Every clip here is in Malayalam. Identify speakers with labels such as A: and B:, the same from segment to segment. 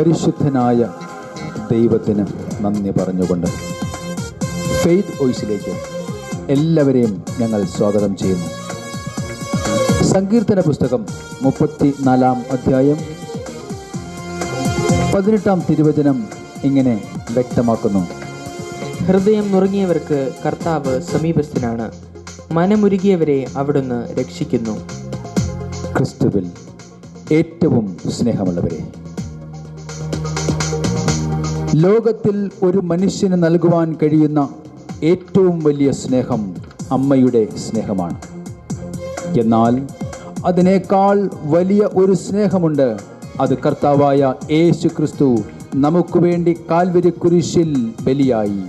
A: പരിശുദ്ധനായ ദൈവത്തിന് നന്ദി പറഞ്ഞുകൊണ്ട് ഫെയ്ത്ത് വോയിസിലേക്ക് എല്ലാവരെയും ഞങ്ങൾ സ്വാഗതം ചെയ്യുന്നു. സങ്കീർത്തന പുസ്തകം 34-ാം അധ്യായം 18-ാം തിരുവചനം ഇങ്ങനെ വ്യക്തമാക്കുന്നു:
B: ഹൃദയം നുറുങ്ങിയവർക്ക് കർത്താവ് സമീപസ്ഥനാണ്, മനമുരുകിയവരെ അവിടുന്ന് രക്ഷിക്കുന്നു.
A: ക്രിസ്തുവിൽ ഏറ്റവും സ്നേഹമുള്ളവരെ, ലോകത്തിൽ ഒരു മനുഷ്യന് നൽകുവാൻ കഴിയുന്ന ഏറ്റവും വലിയ സ്നേഹം അമ്മയുടെ സ്നേഹമാണ്. എന്നാൽ അതിനേക്കാൾ വലിയ ഒരു സ്നേഹമുണ്ട്. അത് കർത്താവായ യേശു ക്രിസ്തു നമുക്ക് വേണ്ടി കാൽവരി കുരിശിൽ ബലിയായി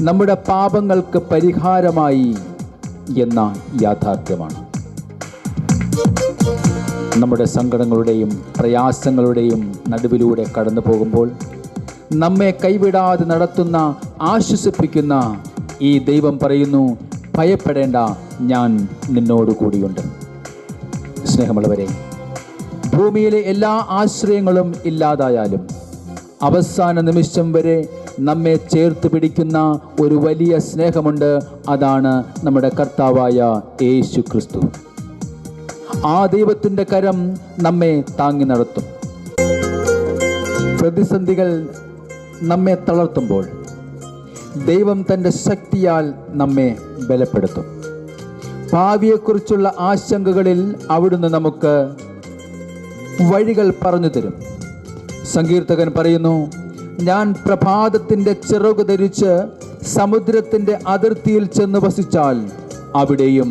A: നമ്മുടെ പാപങ്ങൾക്ക് പരിഹാരമായി എന്ന യാഥാർത്ഥ്യമാണ്. നമ്മുടെ സങ്കടങ്ങളുടെയും പ്രയാസങ്ങളുടെയും നടുവിലൂടെ കടന്നു പോകുമ്പോൾ നമ്മെ കൈവിടാതെ നടത്തുന്ന, ആശ്വസിപ്പിക്കുന്ന ഈ ദൈവം പറയുന്നു, ഭയപ്പെടേണ്ട, ഞാൻ നിന്നോട് കൂടിയുണ്ട്. സ്നേഹമുള്ളവരെ, ഭൂമിയിലെ എല്ലാ ആശ്രയങ്ങളും ഇല്ലാതായാലും അവസാന നിമിഷം വരെ നമ്മെ ചേർത്ത് പിടിക്കുന്ന ഒരു വലിയ സ്നേഹമുണ്ട്. അതാണ് നമ്മുടെ കർത്താവായ യേശു ക്രിസ്തു. ആ ദൈവത്തിൻ്റെ കരം നമ്മെ താങ്ങി നടത്തും. പ്രതിസന്ധികൾ നമ്മെ തളർത്തുമ്പോൾ ദൈവം തൻ്റെ ശക്തിയാൽ നമ്മെ ബലപ്പെടുത്തും. ഭാവിയെക്കുറിച്ചുള്ള ആശങ്കകളിൽ അവിടുന്ന് നമുക്ക് വഴികൾ പറഞ്ഞു തരും. സങ്കീർത്തകൻ പറയുന്നു, ഞാൻ പ്രഭാതത്തിൻ്റെ ചിറകു ധരിച്ച് സമുദ്രത്തിൻ്റെ അതിർത്തിയിൽ ചെന്ന് വസിച്ചാൽ അവിടെയും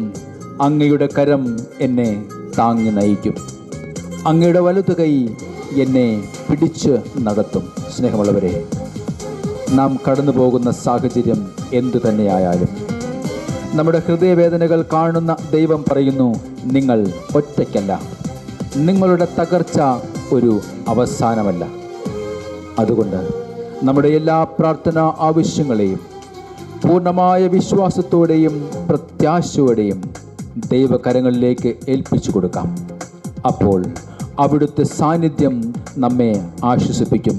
A: അങ്ങയുടെ കരം എന്നെ താങ്ങി നയിക്കും, അങ്ങയുടെ വലതു കൈ എന്നെ പിടിച്ച് നടത്തും. സ്നേഹമുള്ളവരെ, നാം കടന്നു പോകുന്ന സാഹചര്യം എന്തു തന്നെയായാലും നമ്മുടെ ഹൃദയവേദനകൾ കാണുന്ന ദൈവം പറയുന്നു, നിങ്ങൾ ഒറ്റയ്ക്കല്ല, നിങ്ങളുടെ തകർച്ച ഒരു അവസാനമല്ല. അതുകൊണ്ട് നമ്മുടെ എല്ലാ പ്രാർത്ഥനാ ആവശ്യങ്ങളെയും പൂർണ്ണമായ വിശ്വാസത്തോടെയും പ്രത്യാശയോടെയും ദൈവകരങ്ങളിലേക്ക് ഏൽപ്പിച്ചു കൊടുക്കാം. അപ്പോൾ അവിടുത്തെ സാന്നിധ്യം നമ്മെ ആശ്വസിപ്പിക്കും.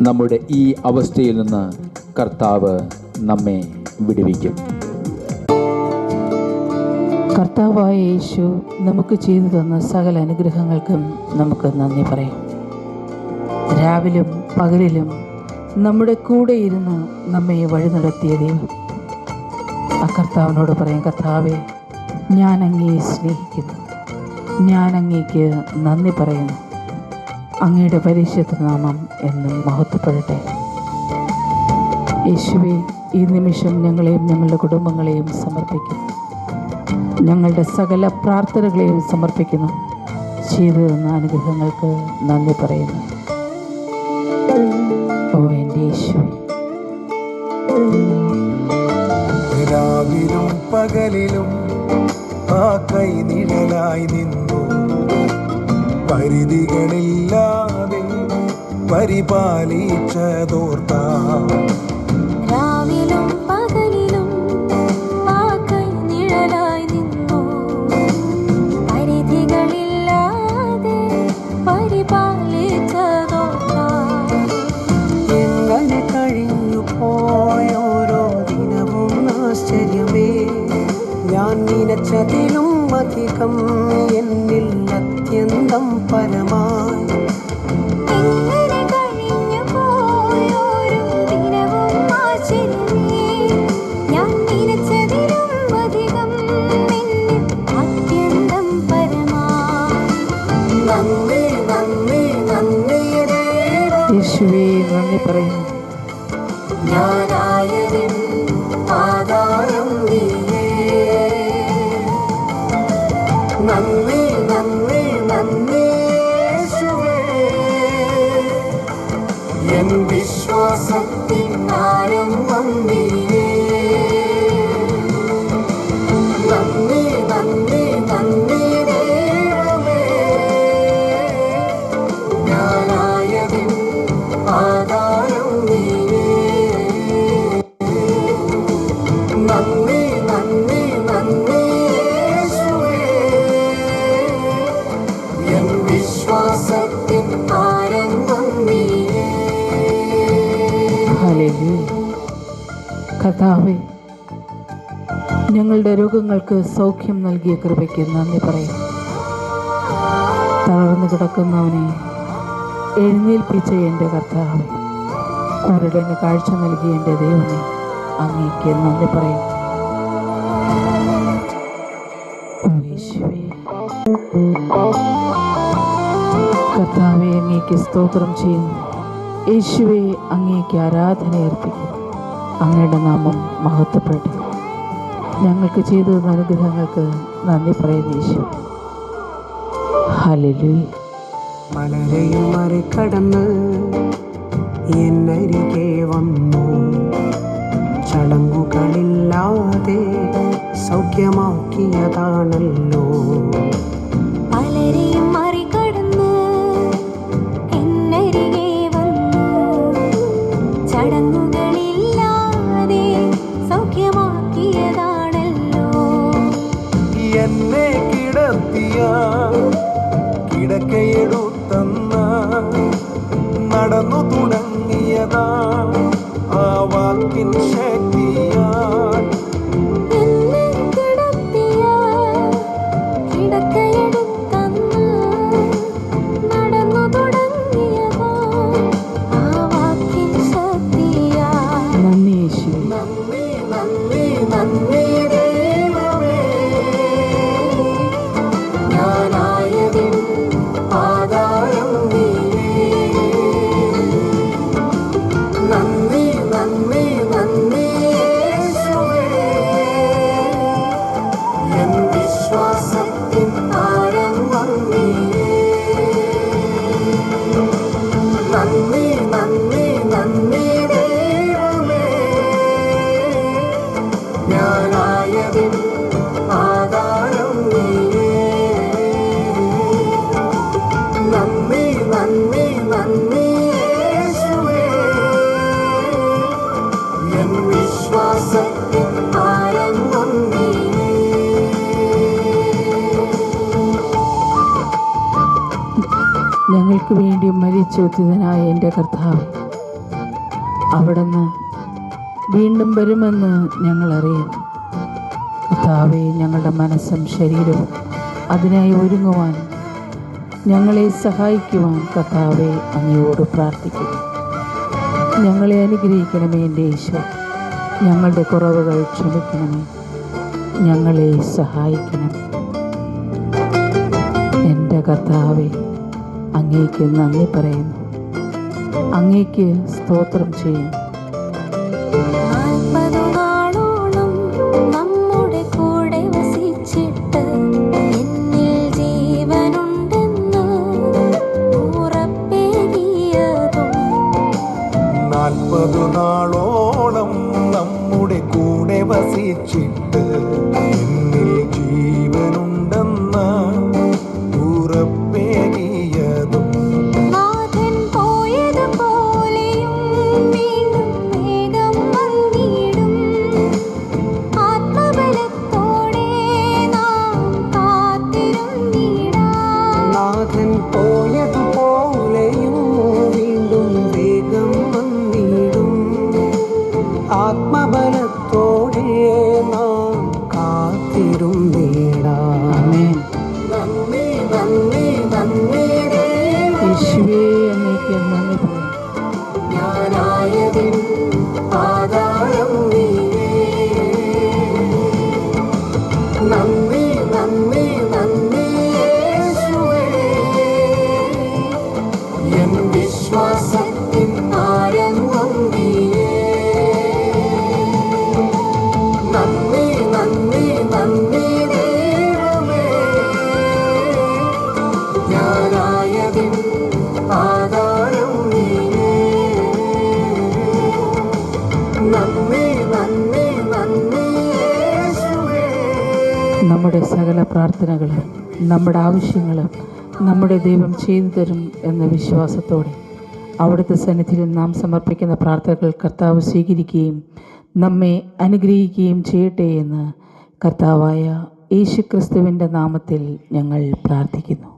A: നമ്മുടെ ഈ അവസ്ഥയിൽ നിന്ന് കർത്താവ് നമ്മെ വിടുവിക്കും.
C: കർത്താവായ യേശു നമുക്ക് ചെയ്തു തന്ന സകല അനുഗ്രഹങ്ങൾക്കും നമുക്ക് നന്ദി പറയാം. രാവിലും പകലിലും നമ്മുടെ കൂടെ ഇരുന്ന് നമ്മെ വഴി നടത്തിയ ദൈവം, ആ കർത്താവിനോട് പറയാം, കർത്താവേ, ഞാൻ അങ്ങയെ സ്നേഹിക്കുന്നു, ഞാൻ അങ്ങേക്ക് നന്ദി പറയുന്നു. അങ്ങയുടെ പരിശുദ്ധ നാമം എന്നും മഹത്വപ്പെടട്ടെ. യേശുവേ, ഈ നിമിഷം ഞങ്ങളെയും ഞങ്ങളുടെ കുടുംബങ്ങളെയും സമർപ്പിക്കുന്നു, ഞങ്ങളുടെ സകല പ്രാർത്ഥനകളെയും സമർപ്പിക്കുന്നു. ചെയ്തു തന്ന അനുഗ്രഹങ്ങൾക്ക് നന്ദി പറയുന്നു. ഓ എൻ്റെ യേശുവേ,
D: രാവിലും പകലിലും ആ കൈ നിഴലായി നിന്നു, പരിധികളില്ലാതെ പരിപാലിച്ചതോർത്താം.
E: രാവിലും പകലിലും ആ കൈ നിഴലായി നിന്നു, പരിധികളില്ലാതെ പരിപാലിച്ചതോർത്താം.
F: എങ്ങനെ കഴിഞ്ഞു പോയോരോ ദിനവും ആശ്ചര്യമേ, ഞാൻ നിനച്ചതിലും അധികം എന്നിൽ അത്യന്തം പരമായി.
E: എങ്ങനെ കഴിഞ്ഞു പോയോരോ ദിനവും ആശ്ചര്യമേ, ഞാൻ നിനച്ചതിലും അധികം എന്നിൽ അത്യന്തം പരമായി.
F: നന്ദി നന്ദി നന്ദി
C: യേശുവേ, നന്ദി പറയുന്നു.
F: ഞാനായതിൻ ആധാരം നീയേ. നന്ദി നന്ദി നന്ദി യേശുവേ, എൻ വിശ്വാസത്തിൻ ആരംഭം നീയേ. നന്ദി നന്ദി നന്ദി ദൈവമേ, ഞാനായതിൻ ആധാരം നീയേ. നന്ദി നന്ദി നന്ദി യേശുവേ, എൻ വിശ്വാസത്തിൻ ആരംഭം
C: കർത്താവേ, ഞങ്ങളുടെ രോഗങ്ങൾക്ക് സൗഖ്യം നൽകിയ കൃപയ്ക്ക് നന്ദി പറയും. തളർന്നു കിടക്കുന്നവനെ എഴുന്നേൽപ്പിച്ച എൻ്റെ കർത്താവേ, കുരുടന് കാഴ്ച നൽകിയ എൻ്റെ ദൈവമേ, അങ്ങേക്ക് നന്ദി പറയും. ഓ യേശുവേ, കർത്താവെ, അങ്ങേക്ക് സ്തോത്രം ചെയ്യുന്നു. യേശുവെ, അങ്ങേക്ക് ആരാധന അർപ്പിക്കുന്നു. അങ്ങയുടെ നാമം മഹത്വപ്പെടട്ടെ. ഞങ്ങൾക്ക് ചെയ്തു തന്ന അനുഗ്രഹങ്ങൾക്ക് നന്ദി പറയുന്നു യേശു. ഹല്ലേലൂയ.
F: മലരെയും മറികടന്ന് എന്നരികെ വന്നു, ചടങ്ങുകളില്ലാതെ സൗഖ്യമാക്കിയതാണല്ലോ.
E: പലരെയും മറികടന്ന് എന്നരികെ വന്നു, ചടങ്ങുകളില്ലാതെ സൗഖ്യമാക്കിയതാണല്ലോ.
D: എന്നെ കിടത്തിയ കിടക്കയെടുത്തന്ന നടന്നു തുടങ്ങിയതാ ആ വാക്കിൻ ശക്തിയാൽ.
E: എന്നെ കിടത്തിയ കിടക്കയെടുത്തന്ന് നടന്നു തുടങ്ങിയതാ ആ വാക്കിൻ ശക്തിയാൽ.
C: നന്ദി യേശുവേ.
F: നന്ദി നന്ദി നന്ദി ദൈവമേ, ഞാനായതിൻ ആധാരം നീയേ. നന്ദി നന്ദി നന്ദി യേശുവേ, എൻ വിശ്വാസത്തിൻ ആരംഭം നീയേ. നന്ദി നന്ദി നന്ദി ദൈവമേ, ഞാനായതിൻ ആധാരം നീയേ. നന്ദി നന്ദി നന്ദി യേശുവേ, എൻ വിശ്വാസത്തിൻ ആരംഭം നീയേ.
C: ഞങ്ങൾക്ക് വേണ്ടി മരിച്ചുദ്ധിതനായ എൻ്റെ കർത്താവ്, അവിടുന്ന് വീണ്ടും വരുമെന്ന് ഞങ്ങൾ അറിയുന്നു. കർത്താവെ, ഞങ്ങളുടെ മനസ്സും ശരീരവും അതിനായി ഒരുങ്ങുവാൻ, ഞങ്ങളെ സഹായിക്കുവാൻ കർത്താവെ അങ്ങയോട് പ്രാർത്ഥിക്കുന്നു. ഞങ്ങളെ അനുഗ്രഹിക്കണമേ എൻ്റെ യേശു. ഞങ്ങളുടെ കുറവുകൾ ക്ഷമിക്കണമേ, ഞങ്ങളെ സഹായിക്കണമേ. എൻ്റെ കർത്താവെ, അങ്ങേക്ക് നന്ദി പറയുന്നു, അങ്ങേക്ക് സ്തോത്രം ചെയ്യുന്നു.
E: 40 നാളോളം നമ്മുടെ കൂടെ വസിച്ചിട്ട് എന്നിൽ ജീവനുണ്ടെന്ന് ഉറപ്പേകിയതും,
D: 40 നാളോളം നമ്മുടെ കൂടെ വസിച്ചിട്ട് എന്നിൽ ജീവനുണ്ടെന്ന ഉറപ്പേകിയതും,
E: നാഥൻ പോയതുപോലെയും വീണ്ടും വേഗം വന്നിടും. ആത്മബലത്തോടെ നാം കാത്തിരുന്നിടാം.
F: നാഥൻ പോയതുപോലെയും വീണ്ടും വേഗം വന്നിടും. ആത്മബലത്തോടെ നാം കാത്തിരുന്നിടാം.
C: ആമേൻ.
F: നന്ദി നന്ദി നന്ദി ദൈവമേ,
C: യേശുവേ, അങ്ങേക്ക് നന്ദി പറയുന്നു.
F: ഞാനായതിൻ ആധാരം നീയേ. നന്ദി നന്ദി നന്ദി യേശുവേ, എൻ വിശ്വാസത്തിൻ ആരംഭം നീയേ. നന്ദി നന്ദി നന്ദി ദൈവമേ, ഞാനായതിൻ ആധാരം നീയേ. നന്ദി നന്ദി നന്ദി യേശുവേ.
C: നമ്മുടെ സകല പ്രാർത്ഥനകളും നമ്മുടെ ആവശ്യങ്ങളും നമ്മുടെ ദൈവം ചെയ്തു തരും എന്ന വിശ്വാസത്തോടെ അവിടുത്തെ സന്നിധിയിൽ നാം സമർപ്പിക്കുന്ന പ്രാർത്ഥനകൾ കർത്താവ് സ്വീകരിക്കുകയും നമ്മെ അനുഗ്രഹിക്കുകയും ചെയ്യട്ടെ എന്ന് കർത്താവായ യേശുക്രിസ്തുവിൻ്റെ നാമത്തിൽ ഞങ്ങൾ പ്രാർത്ഥിക്കുന്നു.